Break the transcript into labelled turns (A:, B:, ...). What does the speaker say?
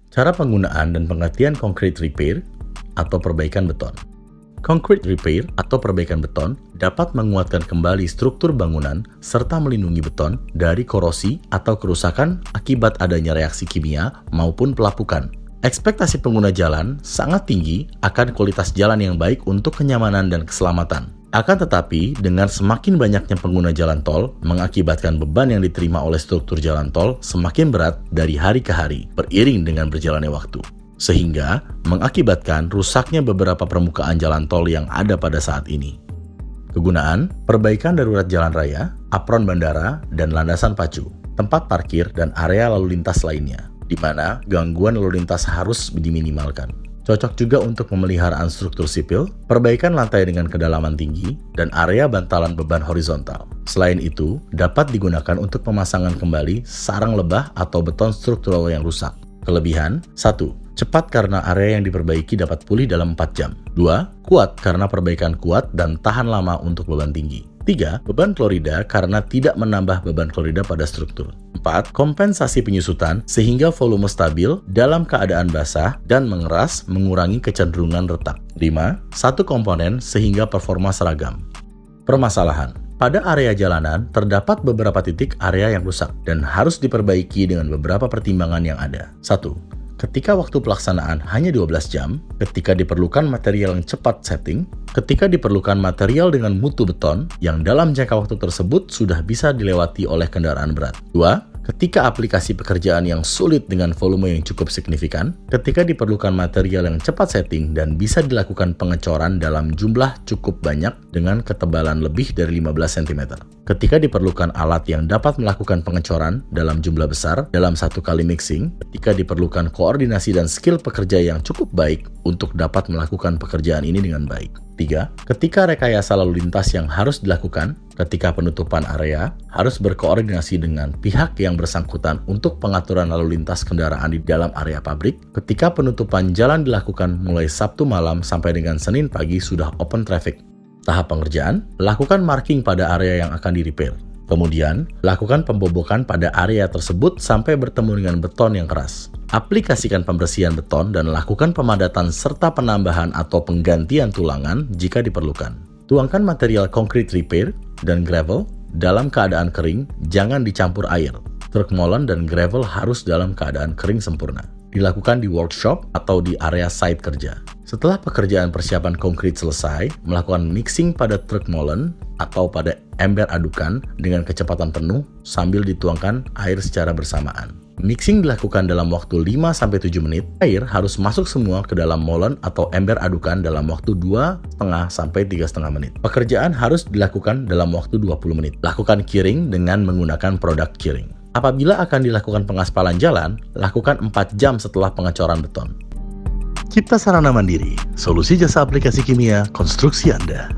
A: Cara penggunaan dan pengertian concrete repair atau perbaikan beton. Concrete repair atau perbaikan beton dapat menguatkan kembali struktur bangunan serta melindungi beton dari korosi atau kerusakan akibat adanya reaksi kimia maupun pelapukan. Ekspektasi pengguna jalan sangat tinggi akan kualitas jalan yang baik untuk kenyamanan dan keselamatan. Akan tetapi, dengan semakin banyaknya pengguna jalan tol, mengakibatkan beban yang diterima oleh struktur jalan tol semakin berat dari hari ke hari, beriring dengan berjalannya waktu. Sehingga mengakibatkan rusaknya beberapa permukaan jalan tol yang ada pada saat ini. Kegunaan, perbaikan darurat jalan raya, apron bandara, dan landasan pacu, tempat parkir, dan area lalu lintas lainnya, di mana gangguan lalu lintas harus diminimalkan. Cocok juga untuk pemeliharaan struktur sipil, perbaikan lantai dengan kedalaman tinggi, dan area bantalan beban horizontal. Selain itu, dapat digunakan untuk pemasangan kembali sarang lebah atau beton struktural yang rusak. Kelebihan, 1. Cepat karena area yang diperbaiki dapat pulih dalam 4 jam. 2. Kuat karena perbaikan kuat dan tahan lama untuk beban tinggi. 3. Beban klorida karena tidak menambah beban klorida pada struktur. 4. Kompensasi penyusutan sehingga volume stabil dalam keadaan basah dan mengeras mengurangi kecenderungan retak. 5. Satu komponen sehingga performa seragam. Permasalahan. Pada area jalanan, terdapat beberapa titik area yang rusak dan harus diperbaiki dengan beberapa pertimbangan yang ada. 1. Ketika waktu pelaksanaan hanya 12 jam, ketika diperlukan material yang cepat setting, ketika diperlukan material dengan mutu beton yang dalam jangka waktu tersebut sudah bisa dilewati oleh kendaraan berat. 2. Ketika aplikasi pekerjaan yang sulit dengan volume yang cukup signifikan, ketika diperlukan material yang cepat setting dan bisa dilakukan pengecoran dalam jumlah cukup banyak dengan ketebalan lebih dari 15 cm. Ketika diperlukan alat yang dapat melakukan pengecoran dalam jumlah besar dalam satu kali mixing, ketika diperlukan koordinasi dan skill pekerja yang cukup baik untuk dapat melakukan pekerjaan ini dengan baik. 3. Ketika rekayasa lalu lintas yang harus dilakukan, ketika penutupan area harus berkoordinasi dengan pihak yang bersangkutan untuk pengaturan lalu lintas kendaraan di dalam area pabrik, ketika penutupan jalan dilakukan mulai Sabtu malam sampai dengan Senin pagi sudah open traffic. Tahap pengerjaan, lakukan marking pada area yang akan di-repair. Kemudian, lakukan pembobokan pada area tersebut sampai bertemu dengan beton yang keras. Aplikasikan pembersihan beton dan lakukan pemadatan serta penambahan atau penggantian tulangan jika diperlukan. Tuangkan material concrete repair dan gravel dalam keadaan kering, jangan dicampur air. Truk molen dan gravel harus dalam keadaan kering sempurna. Dilakukan di workshop atau di area site kerja. Setelah pekerjaan persiapan konkrit selesai, melakukan mixing pada truk molen atau pada ember adukan dengan kecepatan penuh sambil dituangkan air secara bersamaan. Mixing dilakukan dalam waktu 5-7 menit. Air harus masuk semua ke dalam molen atau ember adukan dalam waktu 2,5-3,5 menit. Pekerjaan harus dilakukan dalam waktu 20 menit. Lakukan curing dengan menggunakan produk curing. Apabila akan dilakukan pengaspalan jalan, lakukan 4 jam setelah pengecoran beton. Cipta Sarana Mandiri, solusi jasa aplikasi kimia konstruksi Anda.